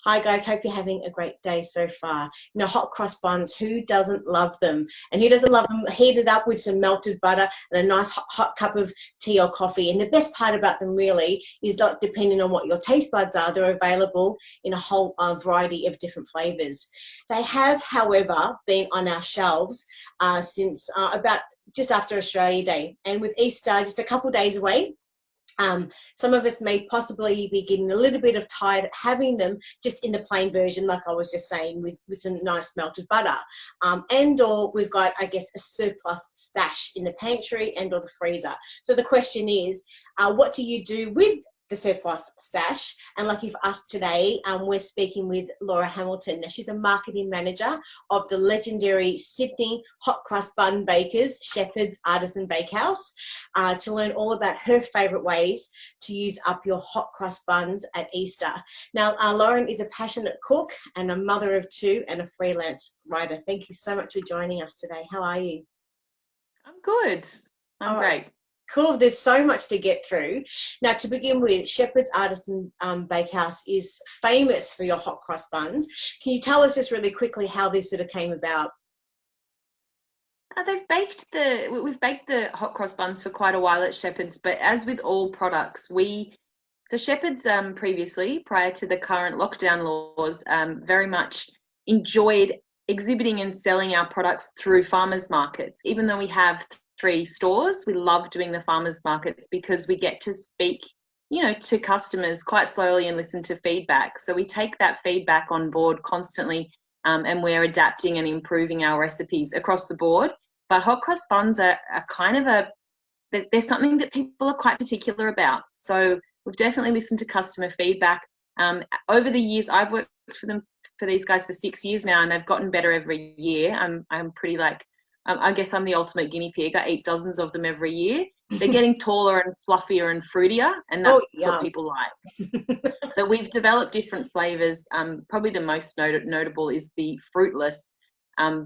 Hi guys, hope you're having a great day so far. Hot cross buns, who doesn't love them? And who doesn't love them heated up with some melted butter and a nice hot cup of tea or coffee? And the best part about them really is not depending on what your taste buds are, they're available in a whole variety of different flavours. They have, however, been on our shelves since about just after Australia Day. And with Easter just a couple days away, some of us may possibly be getting a little bit of tired having them just in the plain version, like I was just saying, with some nice melted butter. And or we've got, I guess, a surplus stash in the pantry and or the freezer. So the question is, what do you do with the surplus stash? And lucky for us today, we're speaking with Laura Hamilton. Now, she's a marketing manager of the legendary Sydney Hot Cross Bun bakers, Shepherd's Artisan Bakehouse, to learn all about her favourite ways to use up your hot cross buns at Easter. Now, Lauren is a passionate cook and a mother of two and a freelance writer. Thank you so much for joining us today. How are you? I'm good. I'm great. Cool. There's so much to get through. Now, to begin with, Shepherd's Artisan Bakehouse is famous for your hot cross buns. Can you tell us just really quickly how this sort of came about? We've baked the hot cross buns for quite a while at Shepherd's, but as with all products, so Shepherd's previously, prior to the current lockdown laws, very much enjoyed exhibiting and selling our products through farmers markets. Even though we have 3 stores, we love doing the farmers markets because we get to speak, to customers quite slowly and listen to feedback. So we take that feedback on board constantly, and we're adapting and improving our recipes across the board. But hot cross buns are kind of they're something that people are quite particular about. So we've definitely listened to customer feedback. Over the years, I've worked for these guys for 6 years now, and they've gotten better every year. I'm pretty I guess I'm the ultimate guinea pig. I eat dozens of them every year. They're getting taller and fluffier and fruitier, and that's what people like. So we've developed different flavours. Probably the most notable is the fruitless,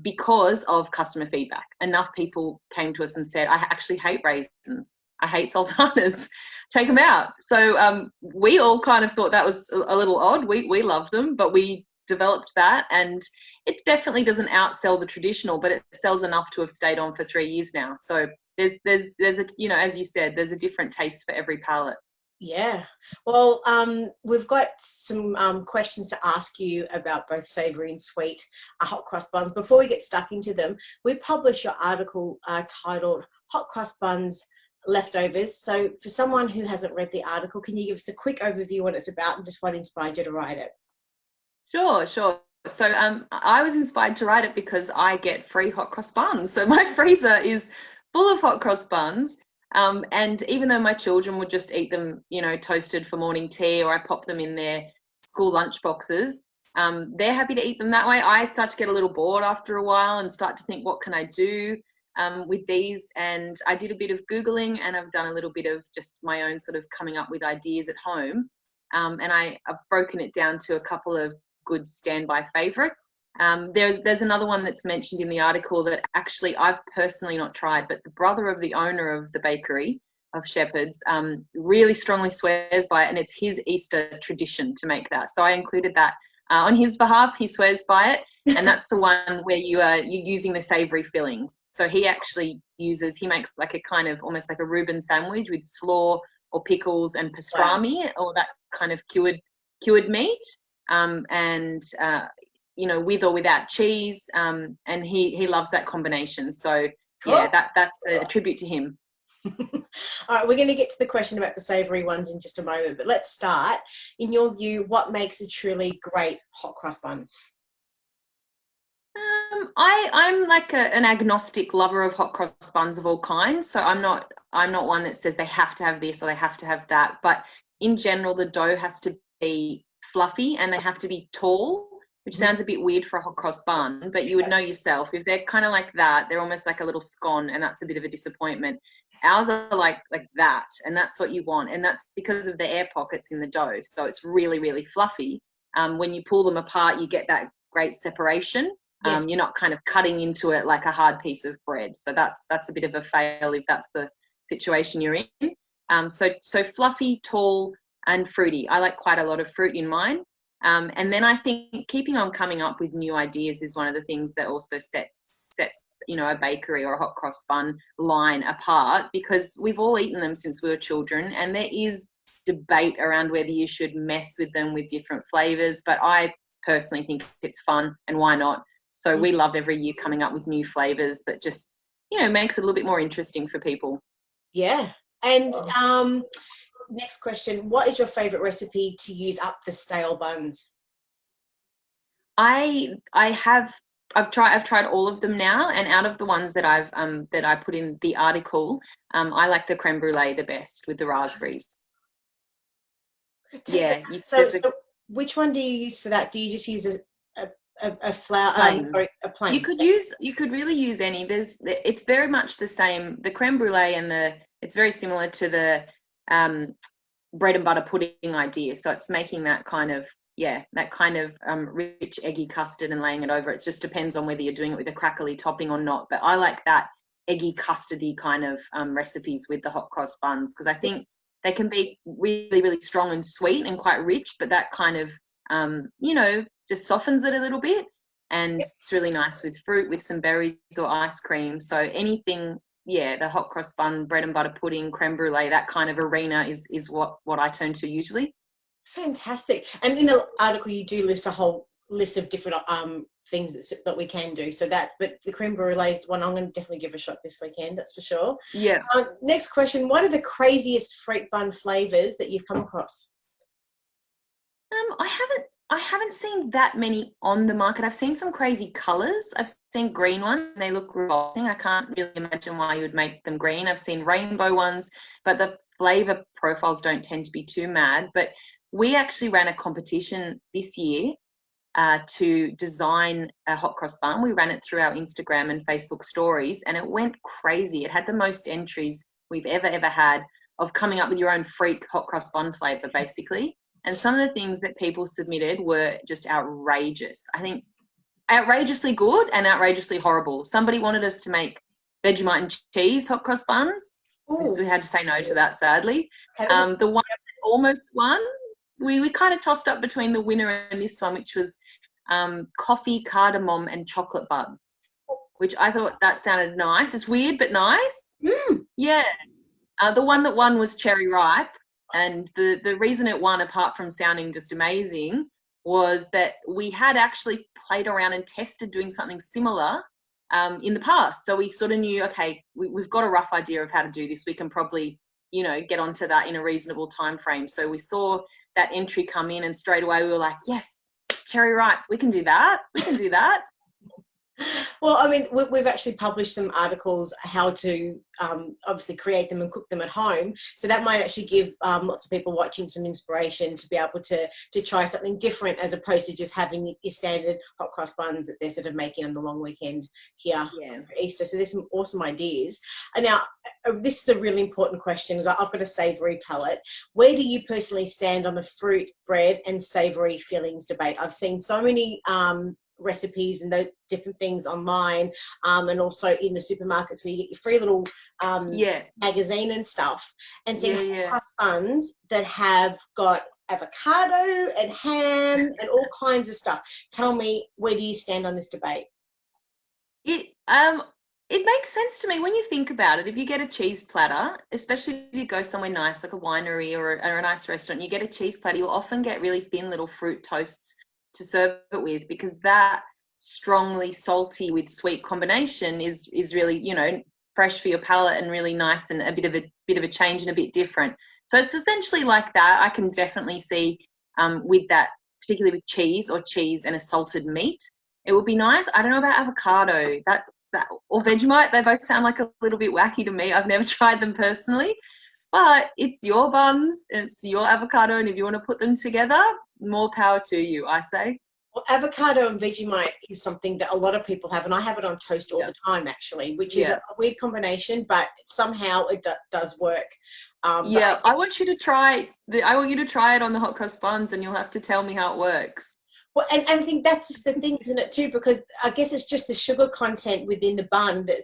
because of customer feedback. Enough people came to us and said, I actually hate raisins. I hate sultanas. Take them out. So we all kind of thought that was a little odd. We loved them, but we developed that, and it definitely doesn't outsell the traditional, but it sells enough to have stayed on for 3 years now. So there's a, as you said, there's a different taste for every palate. Yeah. Well, we've got some questions to ask you about both savoury and sweet hot cross buns. Before we get stuck into them, we published your article titled Hot Cross Buns Leftovers. So for someone who hasn't read the article, can you give us a quick overview what it's about and just what inspired you to write it? Sure. So I was inspired to write it because I get free hot cross buns. So my freezer is full of hot cross buns. And even though my children would just eat them, toasted for morning tea, or I pop them in their school lunch boxes, they're happy to eat them that way. I start to get a little bored after a while and start to think, what can I do with these? And I did a bit of Googling, and I've done a little bit of just my own sort of coming up with ideas at home. And I've broken it down to a couple of good standby favourites. There's another one that's mentioned in the article that actually I've personally not tried, but the brother of the owner of the bakery of Shepherd's really strongly swears by it, and it's his Easter tradition to make that. So I included that on his behalf. He swears by it, and that's the one where you're using the savoury fillings. So he actually he makes like a kind of almost like a Reuben sandwich with slaw or pickles and pastrami, or that kind of cured meat. With or without cheese, and he loves that combination. So cool. Yeah, that's a tribute to him. All right, we're going to get to the question about the savoury ones in just a moment, but let's start. In your view, what makes a truly great hot cross bun? I'm like an agnostic lover of hot cross buns of all kinds. So I'm not one that says they have to have this or they have to have that. But in general, the dough has to be fluffy and they have to be tall, which sounds a bit weird for a hot cross bun, but you would know yourself. If they're kind of like that, they're almost like a little scone, and that's a bit of a disappointment. Ours are like that, and that's what you want, and that's because of the air pockets in the dough. So it's really, really fluffy. When you pull them apart, you get that great separation. Yes. You're not kind of cutting into it like a hard piece of bread. So that's a bit of a fail if that's the situation you're in. So fluffy, tall, and fruity. I like quite a lot of fruit in mine. And then I think keeping on coming up with new ideas is one of the things that also sets a bakery or a hot cross bun line apart, because we've all eaten them since we were children, and there is debate around whether you should mess with them with different flavors, but I personally think it's fun, and why not? So we love every year coming up with new flavors that just makes it a little bit more interesting for people. Yeah. And next question, what is your favorite recipe to use up the stale buns? I've tried all of them now, and out of the ones that I put in the article, I like the creme brulee the best with the raspberries. Yeah. So which one do you use for that? Do you just use a flour, a plain? You could really use any. It's very much the same. The creme brulee it's very similar to the bread and butter pudding idea. So it's making that kind of rich eggy custard and laying it over. It just depends on whether you're doing it with a crackly topping or not. But I like that eggy custardy kind of recipes with the hot cross buns, because I think they can be really, really strong and sweet and quite rich, but that kind of, just softens it a little bit. And it's really nice with fruit, with some berries or ice cream. So anything, the hot cross bun, bread and butter pudding, creme brulee, that kind of arena is what I turn to usually. Fantastic. And in the article, you do list a whole list of different things that we can do. But the creme brulee is one I'm going to definitely give a shot this weekend, that's for sure. Yeah. Next question, what are the craziest freak bun flavours that you've come across? I haven't seen that many on the market. I've seen some crazy colours. I've seen green ones. They look revolting. I can't really imagine why you would make them green. I've seen rainbow ones, but the flavour profiles don't tend to be too mad. But we actually ran a competition this year to design a hot cross bun. We ran it through our Instagram and Facebook stories, and it went crazy. It had the most entries we've ever had of coming up with your own freak hot cross bun flavour, basically. And some of the things that people submitted were just outrageous. I think outrageously good and outrageously horrible. Somebody wanted us to make Vegemite and cheese hot cross buns. We had to say no to that, sadly. The one that almost won, we kind of tossed up between the winner and this one, which was coffee, cardamom and chocolate buns, which I thought that sounded nice. It's weird but nice. Yeah. The one that won was cherry ripe. And the reason it won, apart from sounding just amazing, was that we had actually played around and tested doing something similar in the past. So we sort of knew, okay, we've got a rough idea of how to do this. We can probably, get onto that in a reasonable time frame. So we saw that entry come in, and straight away we were like, yes, cherry ripe, we can do that. We can do that. Well, I mean, we've actually published some articles how to obviously create them and cook them at home. So that might actually give lots of people watching some inspiration to be able to try something different, as opposed to just having your standard hot cross buns that they're sort of making on the long weekend here for Easter. So there's some awesome ideas. And now, this is a really important question, because I've got a savoury palate. Where do you personally stand on the fruit, bread and savoury fillings debate? I've seen so many recipes and those different things online, and also in the supermarkets where you get your free little magazine and stuff, and seeing hot cross buns that have got avocado and ham and all kinds of stuff. Tell me, where do you stand on this debate? It makes sense to me when you think about it. If you get a cheese platter, especially if you go somewhere nice like a winery or a nice restaurant, you get a cheese platter, you'll often get really thin little fruit toasts to serve it with, because that strongly salty with sweet combination is really fresh for your palate and really nice, and a bit of a change and a bit different. So it's essentially like that. I can definitely see with that, particularly with cheese and a salted meat, it would be nice. I don't know about avocado, or Vegemite. They both sound like a little bit wacky to me. I've never tried them personally, but it's your buns, it's your avocado, and if you want to put them together, more power to you, I say. Well, avocado and Vegemite is something that a lot of people have, and I have it on toast all the time, actually, which is a weird combination, but somehow it does work. I want you to try it on the hot cross buns, and you'll have to tell me how it works. Well, and I think that's just the thing, isn't it, too? Because I guess it's just the sugar content within the bun that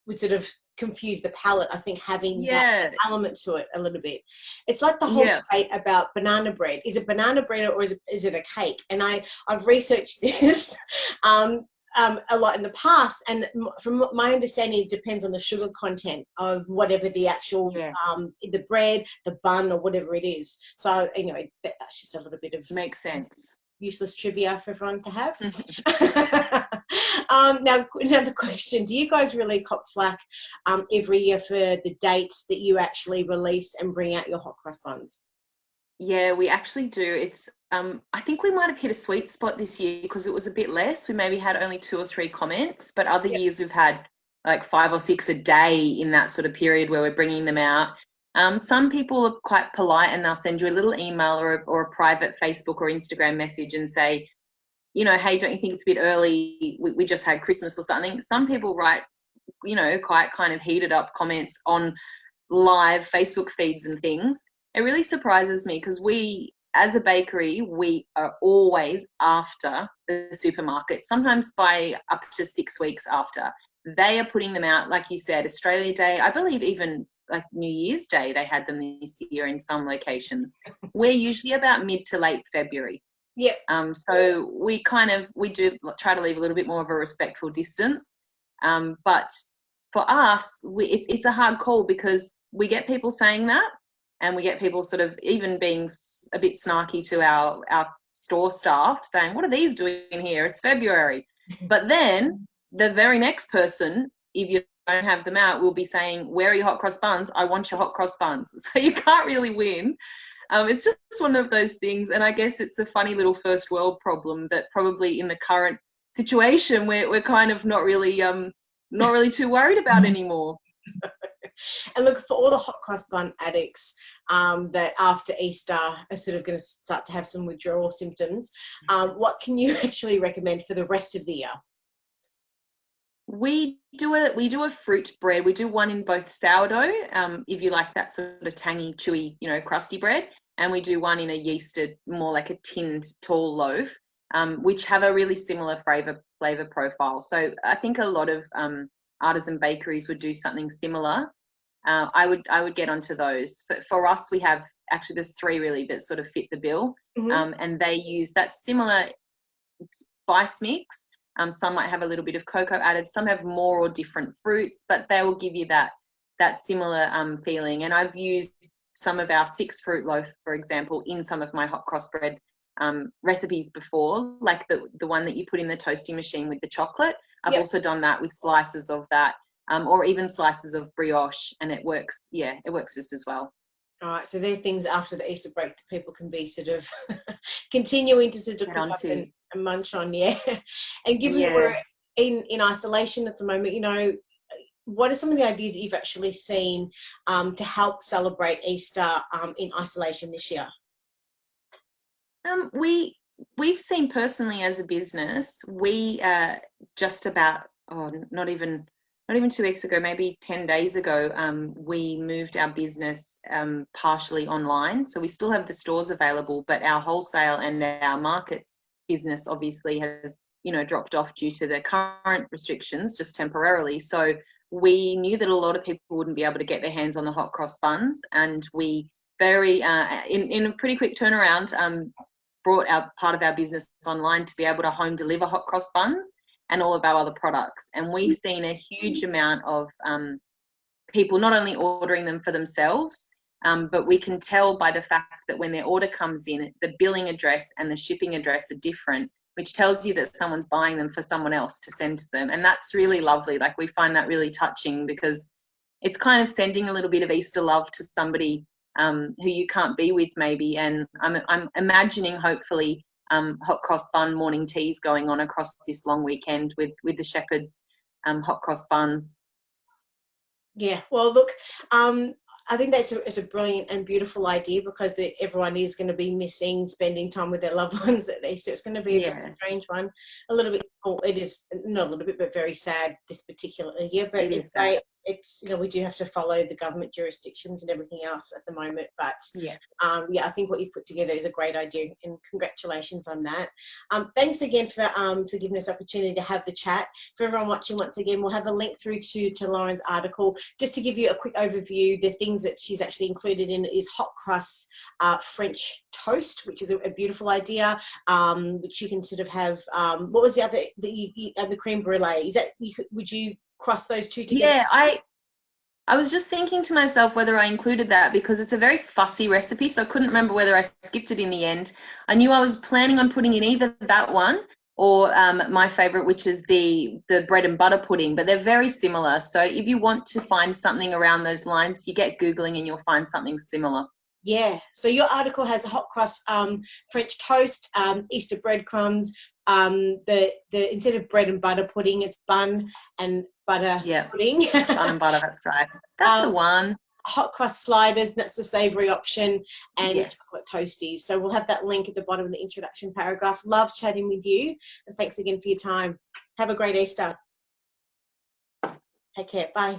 would sort of confuse the palate. I think having that element to it a little bit. It's like the whole debate about banana bread. Is it banana bread or is it a cake? And I've researched this a lot in the past, and from my understanding, it depends on the sugar content of whatever the actual the bread, the bun, or whatever it is. So anyway, that's just a little bit of makes sense. Useless trivia for everyone to have. Now, another question. Do you guys really cop flack every year for the dates that you actually release and bring out your hot cross buns? Yeah, we actually do. It's I think we might have hit a sweet spot this year because it was a bit less. We maybe had only 2 or 3 comments, but other years we've had like 5 or 6 a day in that sort of period where we're bringing them out. Some people are quite polite and they'll send you a little email or a private Facebook or Instagram message and say, you know, hey, don't you think it's a bit early? We just had Christmas or something. Some people write, you know, quite kind of heated up comments on live Facebook feeds and things. It really surprises me because we, as a bakery, we are always after the supermarket, sometimes by up to 6 weeks after. They are putting them out, like you said, Australia Day, I believe even like New Year's Day, they had them this year in some locations. We're usually about mid to late February. Yeah. So we do try to leave a little bit more of a respectful distance. But for us, it's a hard call because we get people saying that, and we get people sort of even being a bit snarky to our store staff saying, what are these doing here? It's February. But then the very next person, if you don't have them out, will be saying, where are your hot cross buns? I want your hot cross buns. So you can't really win. It's just one of those things. And I guess it's a funny little first world problem that probably in the current situation we're kind of not really too worried about anymore. And look, for all the hot cross bun addicts that after Easter are sort of going to start to have some withdrawal symptoms, what can you actually recommend for the rest of the year? We do a fruit bread. We do one in both sourdough, if you like that sort of tangy, chewy, you know, crusty bread, and we do one in a yeasted, more like a tinned tall loaf, which have a really similar flavor profile. So I think a lot of artisan bakeries would do something similar. I would get onto those. For us, we have actually there's 3 really that sort of fit the bill, and they use that similar spice mix. Some might have a little bit of cocoa added. Some have more or different fruits, but they will give you that similar feeling. And I've used some of our 6 fruit loaf, for example, in some of my hot cross bread recipes before, like the one that you put in the toasting machine with the chocolate. I've also done that with slices of that, or even slices of brioche, and it works. Yeah, it works just as well. All right, so they're things after the Easter break that people can be sort of continuing to sort of cook up and munch on, And given that we're in isolation at the moment, you know, what are some of the ideas that you've actually seen to help celebrate Easter in isolation this year? We've seen personally as a business, we just about not even 2 weeks ago, maybe 10 days ago, we moved our business partially online. So we still have the stores available, but our wholesale and our markets business obviously has, you know, dropped off due to the current restrictions just temporarily. So we knew that a lot of people wouldn't be able to get their hands on the hot cross buns, and we in a pretty quick turnaround brought our part of our business online to be able to home deliver hot cross buns and all of our other products. And we've seen a huge amount of people not only ordering them for themselves, but we can tell by the fact that when their order comes in, the billing address and the shipping address are different, which tells you that someone's buying them for someone else to send to them. And that's really lovely. Like, we find that really touching because it's kind of sending a little bit of Easter love to somebody who you can't be with maybe. And I'm imagining hopefully hot cross bun morning teas going on across this long weekend with the Shepherd's hot cross buns. Yeah, well, look, I think it's a brilliant and beautiful idea because everyone is going to be missing spending time with their loved ones at Easter. It's going to be a strange one, a little bit Oh, it is not a little bit, but very sad this particular year. But It it's is sad. great. It's, we do have to follow the government jurisdictions and everything else at the moment. But Yeah. I think what you've put together is a great idea, and congratulations on that. Thanks again for giving us the opportunity to have the chat. For everyone watching, once again, we'll have a link through to Lauren's article. Just to give you a quick overview, the things that she's actually included in is hot cross French toast, which is a beautiful idea, which you can sort of have. What was the other, the creme brulee? Is that, would you cross those two together? Yeah, I was just thinking to myself whether I included that because it's a very fussy recipe, so I couldn't remember whether I skipped it in the end. I knew I was planning on putting in either that one or my favorite, which is the bread and butter pudding, but they're very similar. So if you want to find something around those lines, you get Googling and you'll find something similar. Yeah, so your article has a hot cross French toast, Easter breadcrumbs, the instead of bread and butter pudding, it's bun and butter pudding. Bun and butter, that's right. That's the one. Hot cross sliders, that's the savoury option, and Yes. chocolate toasties. So we'll have that link at the bottom of the introduction paragraph. Love chatting with you, and thanks again for your time. Have a great Easter. Take care. Bye.